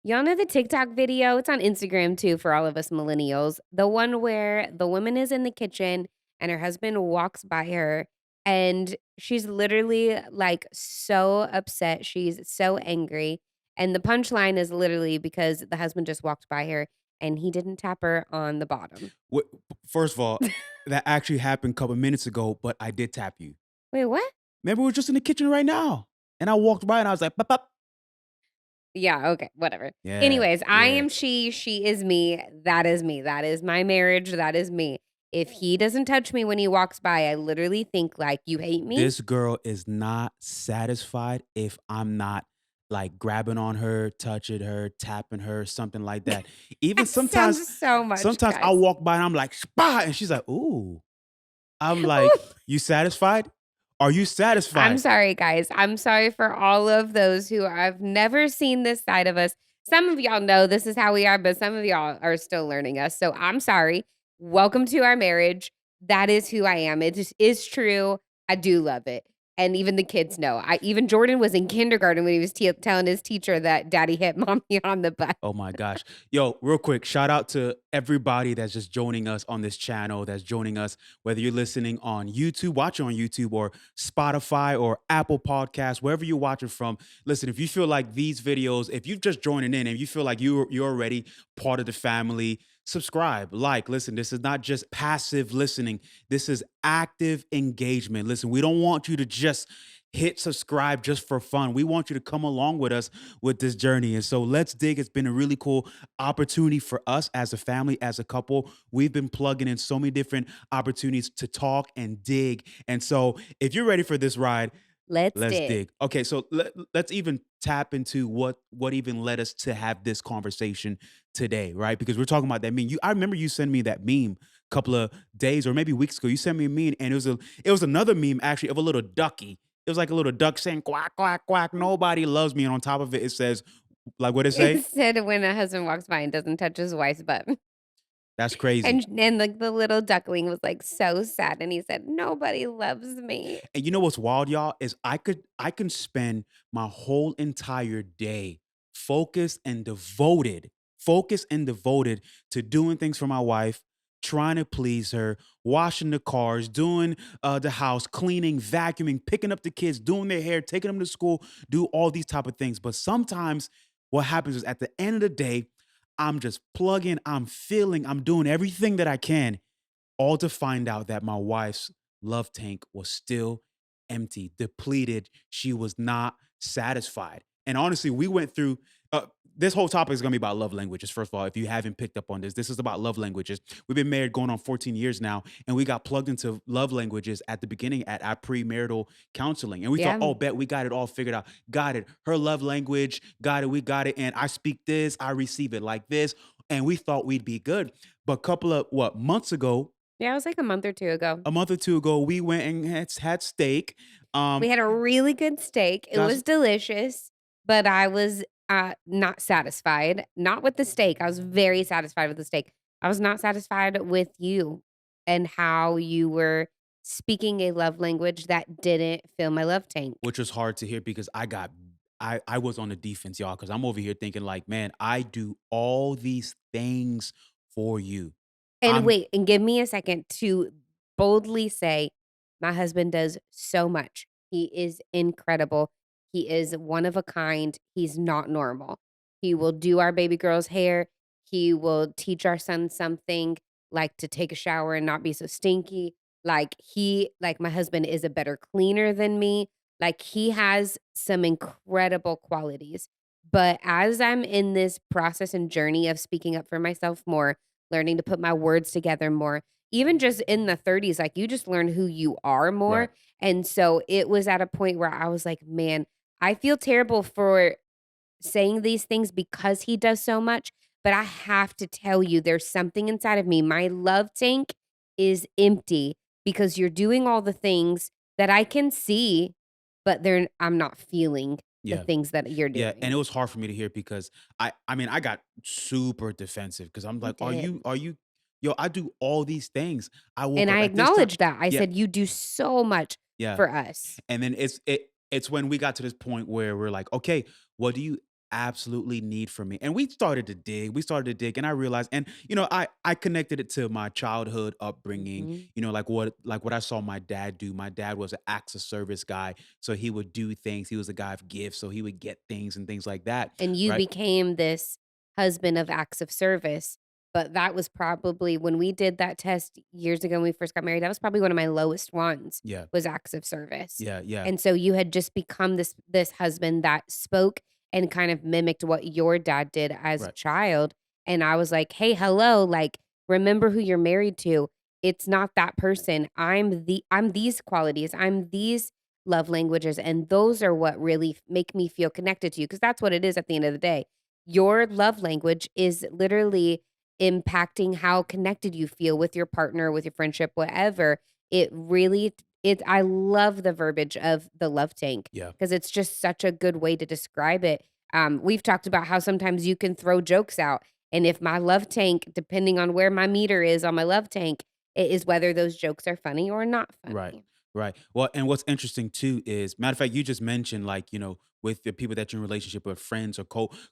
Y'all know the TikTok video? It's on Instagram too for all of us millennials. The one where the woman is in the kitchen and her husband walks by her and she's literally like so upset. She's so angry. And the punchline is literally because the husband just walked by her and he didn't tap her on the bottom. What, first of all, that actually happened a couple minutes ago, but I did tap you. Wait, what? Remember, we were just in the kitchen right now, and I walked by and I was like, "Pop, pop." Yeah, okay, whatever. Yeah, Anyways, I yeah. am she is me, that is me, that is my marriage, that is me. If he doesn't touch me when he walks by, I literally think like, "You hate me?" This girl is not satisfied if I'm not like grabbing on her, touching her, tapping her, something like that. Even That sometimes, sounds so much, sometimes I guys. walk by and I'm like, "Spah," and she's like, "Ooh." I'm like, Oof. "You satisfied? Are you I'm satisfied?" sorry, guys. I'm sorry for all of those who have never seen this side of us. Some of y'all know this is how we are, but some of y'all are still learning us. So I'm sorry. Welcome to our marriage. That is who I am. It just is true. I do love it. And even the kids know. Even Jordan was in kindergarten when he was telling his teacher that daddy hit mommy on the butt. Oh my gosh. Yo, real quick, shout out to everybody that's just joining us on this channel, that's joining us, whether you're listening on YouTube, watching on YouTube, or Spotify or Apple Podcasts, wherever you're watching from. Listen, if you feel like these videos, if you're just joining in and you feel like you're already part of the family, subscribe, like, listen, this is not just passive listening. This is active engagement. Listen, we don't want you to just hit subscribe just for fun. We want you to come along with us with this journey. And so let's dig. It's been a really cool opportunity for us as a family, as a couple. We've been plugging in so many different opportunities to talk and dig. And so if you're ready for this ride, Let's let's dig. dig. Okay, so let's even tap into what even led us to have this conversation today, right? Because we're talking about that meme. I remember you sent me that meme a couple of days or maybe weeks ago. You sent me a meme, and it was another meme actually of a little ducky. It was like a little duck saying quack quack quack. Nobody loves me, and on top of it, it says like what it say? It said when a husband walks by and doesn't touch his wife's butt. That's crazy. And like the little duckling was like so sad and he said, "Nobody loves me." And you know what's wild, y'all, is I can spend my whole entire day focused and devoted to doing things for my wife, trying to please her, washing the cars, doing the house, cleaning, vacuuming, picking up the kids, doing their hair, taking them to school, do all these type of things. But sometimes what happens is at the end of the day, I'm just plugging, I'm feeling, I'm doing everything that I can all to find out that my wife's love tank was still empty, depleted. She was not satisfied. And honestly, we went through this whole topic is going to be about love languages. First of all, if you haven't picked up on this is about love languages. We've been married going on 14 years now, and we got plugged into love languages at the beginning at our premarital counseling. And we thought, Yeah. oh, bet we got it all figured out. Got it. Her love language, got it. We got it. And I speak this, I receive it like this. And we thought we'd be good. But a couple of months ago, Yeah, it was like a month or 2 ago. a month or 2 ago, we went and had steak. We Um, had a really good steak. It guys, was delicious, but I was, not satisfied. Not with the steak. I was very satisfied with the steak. I was not satisfied with you and how you were speaking a love language that didn't fill my love tank. which was hard to hear because I was on the defense, y'all, because I'm over here thinking like, man, I do all these things for you. And I'm wait, and give me a second to boldly say, my husband does so much. He is incredible. He is one of a kind. He's not normal. He will do our baby girl's hair. He will teach our son something like to take a shower and not be so stinky. Like my husband is a better cleaner than me. Like he has some incredible qualities. But as I'm in this process and journey of speaking up for myself more, learning to put my words together more. Even just in the 30s, like you just learn who you are more. right. And so it was at a point where I was like, man, I feel terrible for saying these things because he does so much, but I have to tell you, there's something inside of me. My love tank is empty because you're doing all the things that I can see, but I'm not feeling the Yeah. things that you're Yeah, and it doing. was hard for me to hear because I mean, I got super defensive because I'm You like, did. are you yo, I do all these things. I woke And up I at this time. acknowledged that. I Yeah, said, you do so much yeah. for us. And then it's when we got to this point where we're like, okay, what do you absolutely need from me. And we started to dig, and I realized, and I connected it to my childhood upbringing, Mhm. like what I saw my dad do. My dad was an acts of service guy, so he would do things. He was a guy of gifts, so he would get things and things like that, And you right? became this husband of acts of service, but that was probably when we did that test years ago when we first got married, that was probably one of my lowest ones, Yeah. was acts of service. Yeah, yeah. And so you had just become this husband that spoke and kind of mimicked what your dad did as a Right. child, and I was like, "Hey, hello, like, remember who you're married to. It's not that person. I'm these qualities. I'm these love languages, and those are what really make me feel connected to you, because that's what it is at the end of the day. Your love language is literally impacting how connected you feel with your partner, with your friendship, whatever. It really I love the verbiage of the love tank Yeah. because it's just such a good way to describe it. We've talked about how sometimes you can throw jokes out, and if my love tank, depending on where my meter is on my love tank, it is whether those jokes are funny or not Right. funny. Right. Well, and what's interesting too is, matter of fact, you just mentioned, like, with the people that you're in relationship with, friends or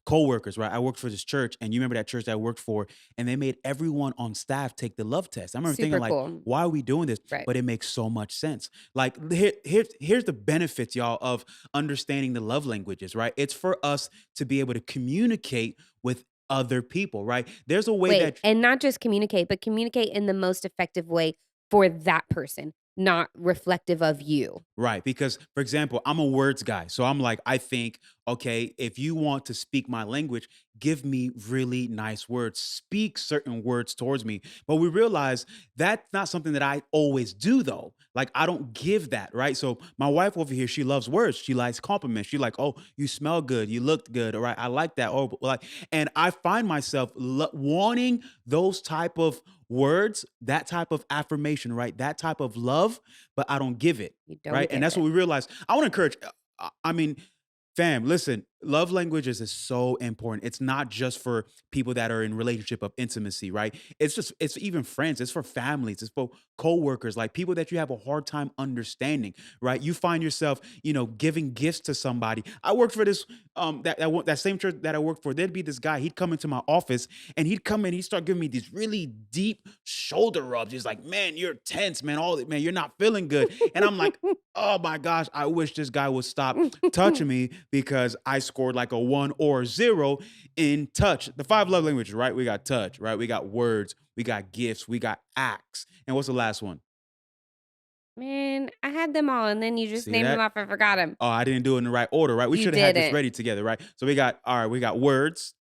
co-workers, right? I worked for this church, and you remember that church that I worked for, and they made everyone on staff take the love test. I remember thinking, Super like, cool. why are we doing this? Right. But it makes so much sense. Like, here's the benefits, y'all, of understanding the love languages, right? It's for us to be able to communicate with other people, right? There's a way Wait, that and not just communicate, but communicate in the most effective way for that person, not reflective of you. Right. Because, for example, I'm a words guy. So I'm like, I think, okay, if you want to speak my language, give me really nice words, speak certain words towards me. But we realize that's not something that I always do, though. Like, I don't give that. Right. So my wife over here, she loves words. She likes compliments. She like, oh, you smell good. You looked good. All right. I like that. Oh, like, and I find myself wanting those type of words, that type of affirmation, right? That type of love, but I don't give it, You don't right? And give that's it. what we realized. I want to encourage. I mean, fam, listen. Love languages is so important. It's not just for people that are in relationship of intimacy, right? It's even friends. It's for families. It's for coworkers, like people that you have a hard time understanding, right? You find yourself, giving gifts to somebody. I worked for this that same church that I worked for. There'd be this guy. He'd come into my office, and he'd come in. He'd start giving me these really deep shoulder rubs. He's like, "Man, you're tense, man. Man, you're not feeling good." And I'm like, oh my gosh, I wish this guy would stop touching me, because I scored like a 1 or 0 in touch. The five love languages, right? We got touch, right? We got words, we got gifts, we got acts. And what's the last one? Man, I had them all, and then you just See named them that? off, I forgot them. Oh, I didn't do it in the right order, right? We You should have had this didn't. ready together, right? So we got, all right, we got words,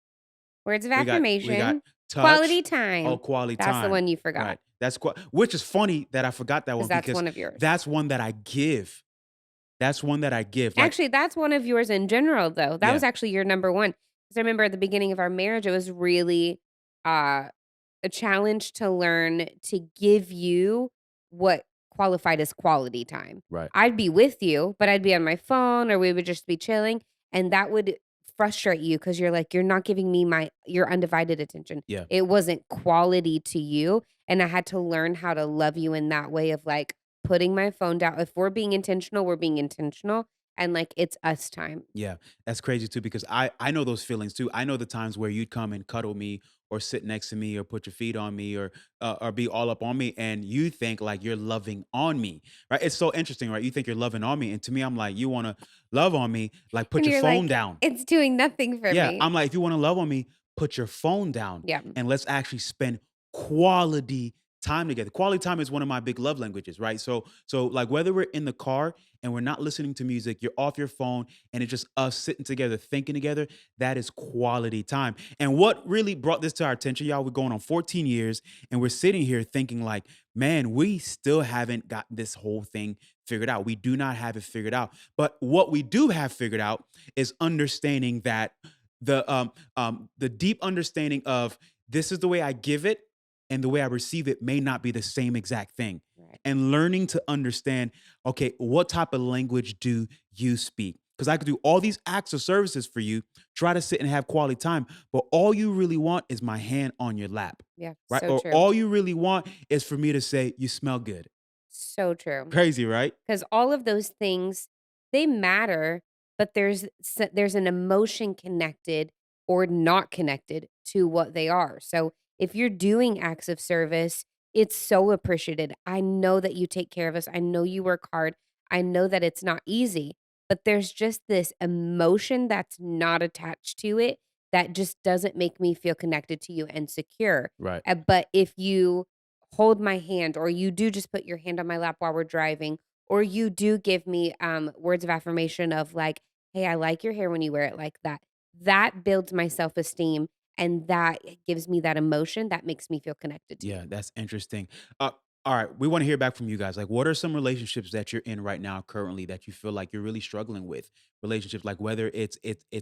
Words of we got affirmation, quality touch, oh, time. quality That's the time. one you forgot, Right. Which is funny that I forgot that because one, that's because one of yours. that's one that I give. That's one that I give. Like, Actually, that's one of yours in general, though. That yeah, was actually your number one. Because I remember at the beginning of our marriage, it was really, uh, a challenge to learn to give you what qualified as quality time. right. I'd be with you, but I'd be on my phone or we would just be chilling, and that would frustrate you because 'cause you're like, "You're not giving me your undivided attention." Yeah. It wasn't quality to you, and I had to learn how to love you in that way of, like, putting my phone down. If we're being intentional, we're being intentional, and, like, it's us time. Yeah, that's crazy too, because I know those feelings too. I know the times where you'd come and cuddle me, or sit next to me, or put your feet on me, or be all up on me, and you think like you're loving on me, right? It's so interesting, right? You think you're loving on me, and to me, I'm like, you want to love on me, like, put And your you're phone like, down. "It's doing nothing for Yeah, me." I'm like, if you want to love on me, put your phone down, Yeah. and let's actually spend quality time together. Quality time is one of my big love languages, right? So like, whether we're in the car and we're not listening to music, you're off your phone, and it's just us sitting together, thinking together, that is quality time. And what really brought this to our attention, y'all, we're going on 14 years, and we're sitting here thinking like, man, we still haven't got this whole thing figured out. We do not have it figured out. But what we do have figured out is understanding that the deep understanding of, this is the way I give it, and the way I receive it may not be the same exact thing. Right. And learning to understand, okay, what type of language do you speak? Because I could do all these acts of services for you, try to sit and have quality time, but all you really want is my hand on your lap, Yeah, right? so Or true. all you really want is for me to say, you smell good. So true. Crazy, right? Because all of those things, they matter, but there's an emotion connected or not connected to what they are. So, if you're doing acts of service, it's so appreciated. I know that you take care of us. I know you work hard. I know that it's not easy, but there's just this emotion that's not attached to it that just doesn't make me feel connected to you and secure. Right. But if you hold my hand or you do just put your hand on my lap while we're driving or you do give me words of affirmation of like, hey, I like your hair when you wear it like that. That builds my self-esteem and that gives me that emotion that makes me feel connected to you. Yeah, that's interesting. Uh, all right, we want to hear back from you guys. Like, what are some relationships that you're in right now, currently, that you feel like you're really struggling with? Relationships, like whether it's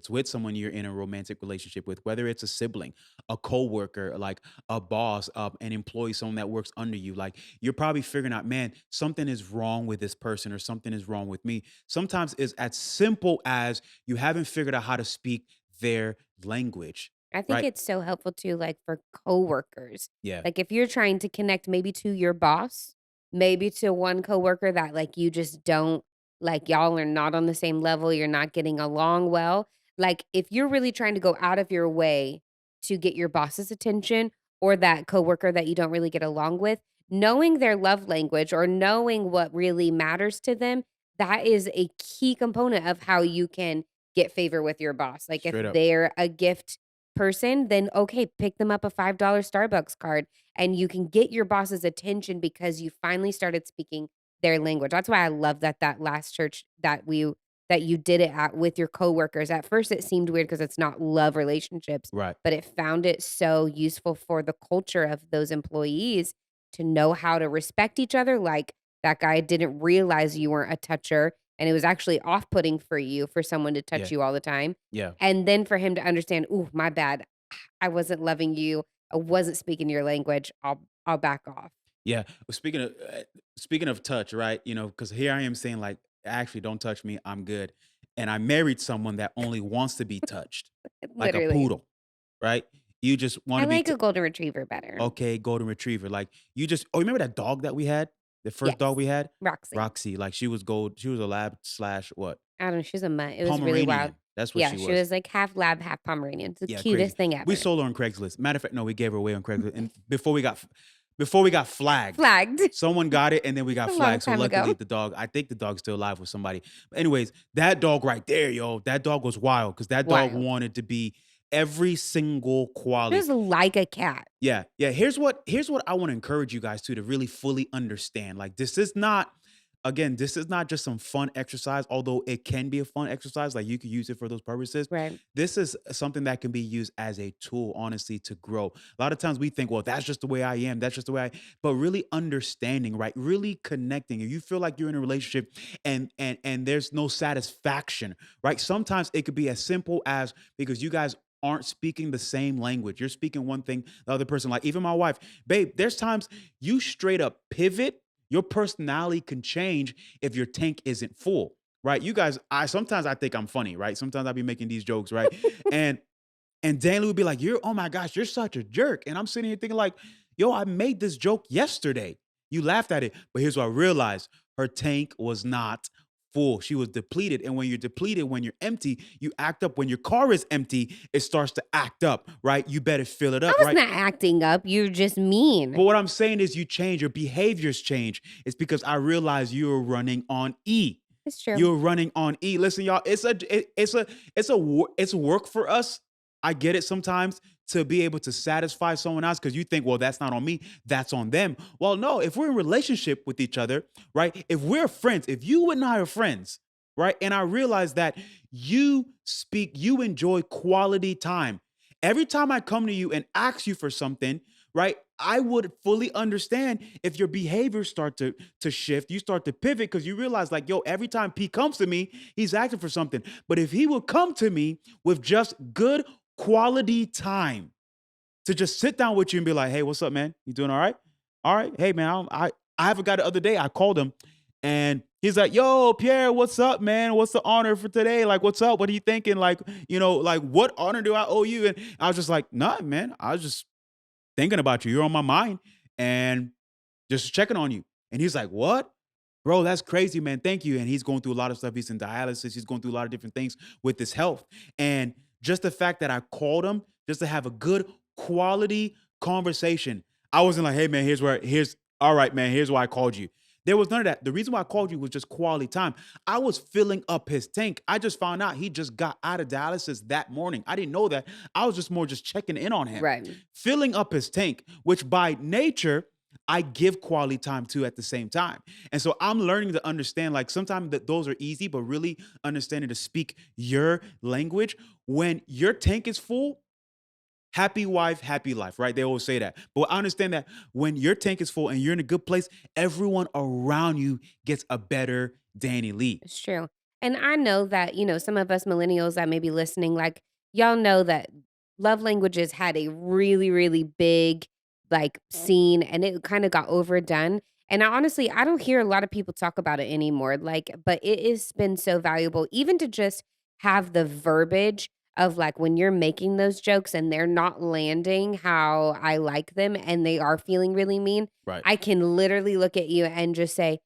with someone you're in a romantic relationship with, whether it's a sibling, a coworker, like a boss, an employee, someone that works under you. Like, you're probably figuring out, man, something is wrong with this person, or something is wrong with me. Sometimes it's as simple as you haven't figured out how to speak their language, I think right? it's so helpful too, like for coworkers. Yeah, Like if you're trying to connect maybe to your boss, maybe to one coworker that like you just don't like y'all are not on the same level, you're not getting along well. Like if you're really trying to go out of your way to get your boss's attention or that coworker that you don't really get along with, knowing their love language or knowing what really matters to them, that is a key component of how you can get favor with your boss. Like if straight up. they're a gift person, then okay, pick them up a $5 Starbucks card and you can get your boss's attention because you finally started speaking their language. That's why I love that last church that you did it at with your coworkers. At first it seemed weird because it's not love relationships, Right. but it found it so useful for the culture of those employees to know how to respect each other. Like that guy didn't realize you weren't a toucher and it was actually off-putting for you for someone to touch Yeah. you all the time. Yeah. And then for him to understand, "Ooh, my bad. I wasn't loving you. I wasn't speaking your language. I'll back off." Yeah. Well, speaking of touch, right? Because here I am saying like, actually, don't touch me. I'm good. And I married someone that only wants to be touched, like a Literally. poodle, right? You just want I to be like a golden retriever better. okay, golden retriever. Like you just. Oh, remember that dog that we had? The first dog Yes. we had, Roxy. Roxy. Like she was gold. She was a lab slash what? I don't know, she's a mutt. It was really wild. Pomeranian. That's what Yeah, she she was. was like half lab, half Pomeranian. It's the Yeah, crazy. cutest thing We ever. sold her on Craigslist. Matter of fact, no, we gave her away on Craigslist. And before we got flagged, Flagged. someone got it and then we got A long flagged. So time luckily ago. the dog, I think the dog's still alive with somebody. But anyways, that dog right there, yo, that dog was wild because that dog Wild. wanted to be every single She quality. was like a cat. Yeah, yeah. Here's what I want to encourage you guys to really fully understand. Like this is not, again, this is not just some fun exercise, although it can be a fun exercise. Like you could use it for those purposes. Right. This is something that can be used as a tool, honestly, to grow. A lot of times we think, well, that's just the way I am. That's just the way but really understanding, right? Really connecting. If you feel like you're in a relationship and there's no satisfaction, right? Sometimes it could be as simple as because you guys aren't speaking the same language. You're speaking one thing, the other person, like even my wife, babe, there's times you straight up pivot. Your personality can change if your tank isn't full, right? You guys, I sometimes I think I'm funny, right? Sometimes I'll be making these jokes, right? And and Danilee would be like, "You're oh my gosh, you're such a jerk." And I'm sitting here thinking like, "Yo, I made this joke yesterday. You laughed at it." But here's what I realized. Her tank was not full. She was depleted. And when you're depleted, when you're empty, you act up. When your car is empty, it starts to act up, right? You better fill it I up, was right? not acting up. You're just But mean. what I'm saying is you change, your behaviors change. It's because I realize you're running on E. It's true. You're running on E. Listen, y'all, it's work for us. I get it sometimes to be able to satisfy someone else because you think, well, that's not on me, that's on them. Well, no, if we're in relationship with each other, right? If we're friends, if you and I are friends, right? And I realize that you enjoy quality time. Every time I come to you and ask you for something, right? I would fully understand if your behaviors start to shift, you start to pivot because you realize like, yo, every time P comes to me, he's asking for something. But if he would come to me with just good quality time to just sit down with you and be like, hey, what's up, man? You doing all right? All right. Hey, man, I have a guy the other day. I called him and he's like, yo, Pierre, what's up, man? What's the honor for today? Like, what's up? What are you thinking? Like, like what honor do I owe you? And I was just like, nah, man, I was just thinking about you. You're on my mind and just checking on you. And he's like, what? Bro, that's crazy, man. Thank you. And he's going through a lot of stuff. He's in dialysis. He's going through a lot of different things with his health. And just the fact that I called him just to have a good quality conversation. I wasn't like, hey man, here's all right, man, here's why I called you. There was none of that. The reason why I called you was just quality time. I was filling up his tank. I just found out he just got out of dialysis that morning. I didn't know that. I was just more just checking in on him, Right. filling up his tank, which by nature I give quality time to at the same time. And so I'm learning to understand like sometimes that those are easy, but really understanding to speak your language when your tank is full. Happy wife, happy life, right? They always say that. But I understand that when your tank is full and you're in a good place, everyone around you gets a better Danny Lee. It's true. And I know that, some of us millennials that may be listening, like, y'all know that love languages had a really, really big, like, scene and it kind of got overdone. And I don't hear a lot of people talk about it anymore. Like, but it has been so valuable, even to just have the verbiage of like when you're making those jokes and they're not landing how I like them and they are feeling really mean. Right. I can literally look at you and just say,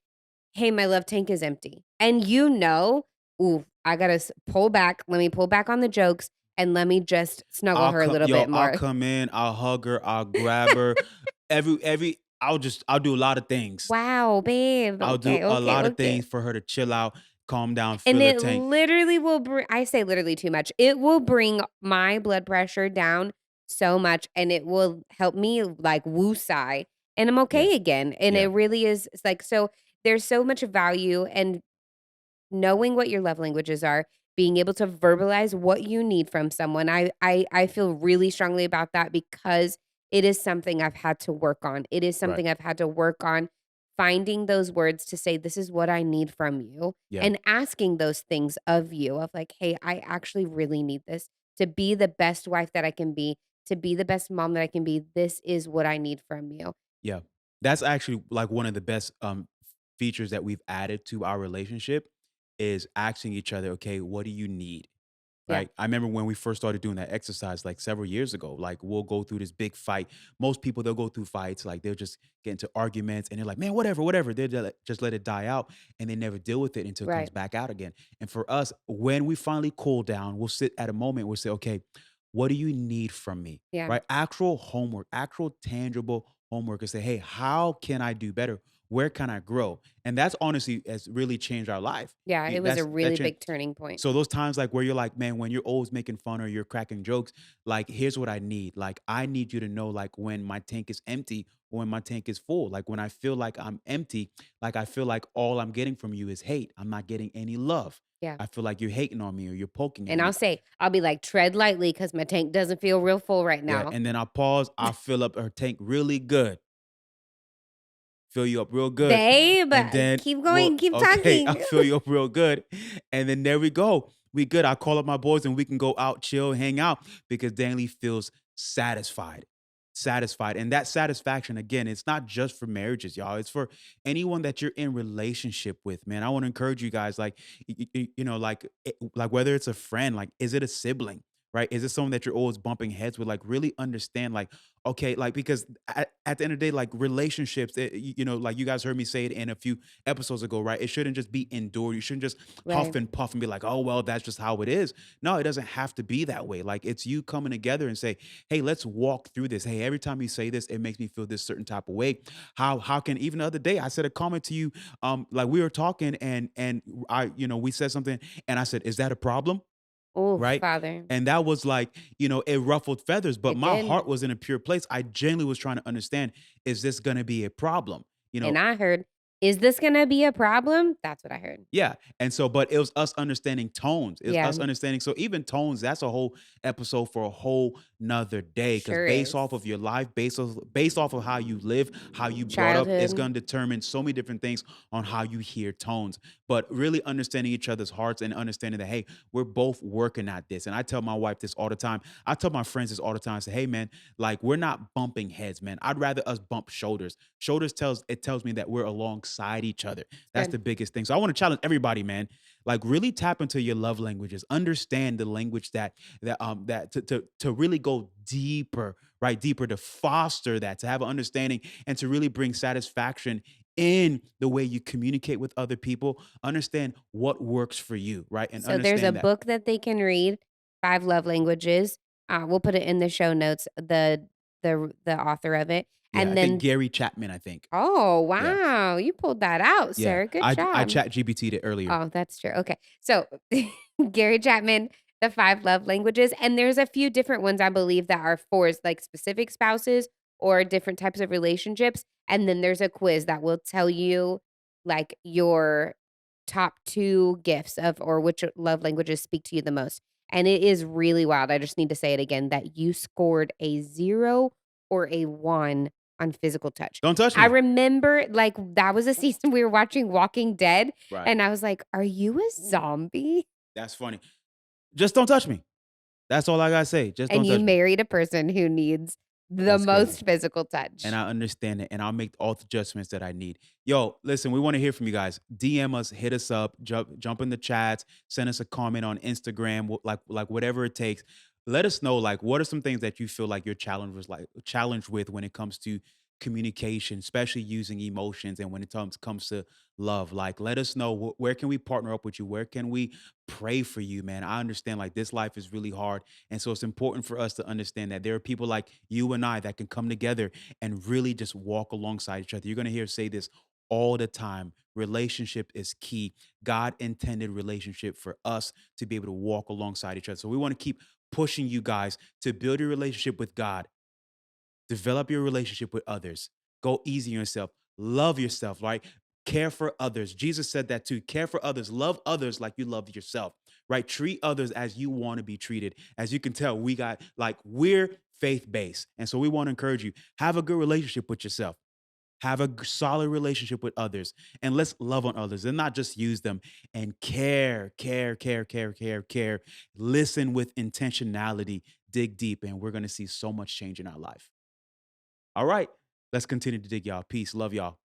"Hey, my love tank is empty." And "Ooh, I gotta pull back. Let me pull back on the jokes and let me just snuggle her a little bit I'll more." come in, I'll hug her, I'll grab her. I'll do a lot of things. "Wow, babe. I'll do Okay, a okay, lot of okay." things for her to chill out, calm down, And fill her it tank. literally will bring I say literally too much. It will bring my blood pressure down so much, and it will help me, like, woosah, and I'm Yeah. okay again, and it Yeah. really is it's like so there's so much value and knowing what your love languages are, being able to verbalize what you need from someone. I feel really strongly about that because it is something I've had to work on. It is Right. something I've had to work on finding those words to say this is what I need from you Yeah. and asking those things of you of like, "Hey, I actually really need this to be the best wife that I can be, to be the best mom that I can be. This is what I need from you." Yeah. That's actually like one of the best features that we've added to our relationship is asking each other, okay, what do you need? Yeah, Right? I remember when we first started doing that exercise like several years ago, like we'll go through this big fight. Most people they'll go through fights, like they'll just get into arguments and they're like, man, whatever, whatever. Just let it die out and they never deal with it until it comes right. back out again. And for us, when we finally cool down, we'll sit at a moment, we'll say, okay, what do you need from me? Yeah. Right? Actual homework, actual tangible homework and say, hey, how can I do better? Where can I grow? And that's honestly has really changed our life. Yeah, it was a That really changed. big turning point. So those times like where you're like, man, when you're always making fun or you're cracking jokes, like here's what I need. Like I need you to know like when my tank is empty or when my tank is full. Like when I feel like I'm empty, like I feel like all I'm getting from you is hate. I'm not getting any love. Yeah. I feel like you're hating on me or you're poking at And me. I'll be like, "Tread lightly, cause my tank doesn't feel real full right Yeah. now." And then I pause, I fill up her tank really good. Fill you up real good, "Babe, and then keep well, going, keep okay, I'll talking." fill you up real good, and then there we go. We good. I call up my boys and we can go out, chill, hang out because Danilee feels satisfied. Satisfied. And that satisfaction, again, it's not just for marriages, y'all. It's for anyone that you're in relationship with, man. I want to encourage you guys, like, like whether it's a friend, like, is it a sibling? Right? Is it someone that you're always bumping heads with? Like, really understand, like, okay, like because at the end of the day, like relationships, like you guys heard me say it in a few episodes ago, right? It shouldn't just be endured. You shouldn't just huff Right. and puff and be like, oh well, that's just how it is. No, it doesn't have to be that way. Like it's you coming together and say, hey, let's walk through this. Hey, every time you say this, it makes me feel this certain type of way. How can even the other day I said a comment to you, like we were talking and we said something and I said, is that a problem? Oh, Right? Father. And that was like, it ruffled feathers, but It my did. heart was in a pure place. I genuinely was trying to understand, is this gonna be a problem? You And know, I heard, "Is this gonna be a problem?" That's what I heard. yeah, and so but it was us understanding tones. It was Yeah, us understanding so even tones, that's a whole episode for a whole 'nother day. Because sure based is. off of your life, based off of how you live, how you brought up, it's Childhood. gonna determine so many different things on how you hear tones. But really understanding each other's hearts and understanding that, hey, we're both working at this. And I tell my wife this all the time. I tell my friends this all the time. I say, hey man, like we're not bumping heads, man. I'd rather us bump shoulders. Shoulders tells me that we're alongside each other. That's Good. the biggest thing. So I want to challenge everybody, man. Like really tap into your love languages. Understand the language that to really go deeper, right? Deeper to foster that, to have an understanding and to really bring satisfaction in the way you communicate with other people. Understand what works for you, right? And So there's a understand that. book that they can read, 5 Love Languages. We'll put it in the show notes, the author of it, Yeah, I and think then Gary Chapman, I think. oh, Yeah. wow, you pulled that out, Yeah. sir. Good I job. chat GBT'd it earlier. Oh, that's true. Okay. So Gary Chapman, the 5 love languages, and there's a few different ones I believe that are for like specific spouses or different types of relationships. And then there's a quiz that will tell you like your top 2 gifts of or which love languages speak to you the most. And it is really wild. I just need to say it again that you scored a 0 or a 1 on physical touch. Don't touch I me. remember like that was a season we were watching Walking Dead Right. and I was like, "Are you a zombie?" That's funny. Just don't touch me. That's all I gotta say. Just And don't you touch me. married a person who needs the That's crazy. most physical And touch. I understand it, and I'll make all the adjustments that I need. Yo, listen, we want to hear from you guys. DM us, hit us up, jump in the chats, send us a comment on Instagram, like whatever it takes. Let us know like what are some things that you feel like your challenge was like challenged with when it comes to communication, especially using emotions and when it comes to love. Like let us know where can we partner up with you? Where can we pray for you, man? I understand like this life is really hard, and so it's important for us to understand that there are people like you and I that can come together and really just walk alongside each other. You're going to hear us say this all the time. Relationship is key. God intended relationship for us to be able to walk alongside each other. So we want to keep pushing you guys to build your relationship with God, develop your relationship with others, go easy on yourself, love yourself, right? Care for others. Jesus said that too. Care for others, love others like you love yourself, right? Treat others as you want to be treated. As you can tell, we're faith based. And so we want to encourage you have a good relationship with yourself. Have a solid relationship with others, and let's love on others and not just use them. And care. Listen with intentionality, dig deep, and we're going to see so much change in our life. All right, let's continue to dig, y'all. Peace. Love y'all.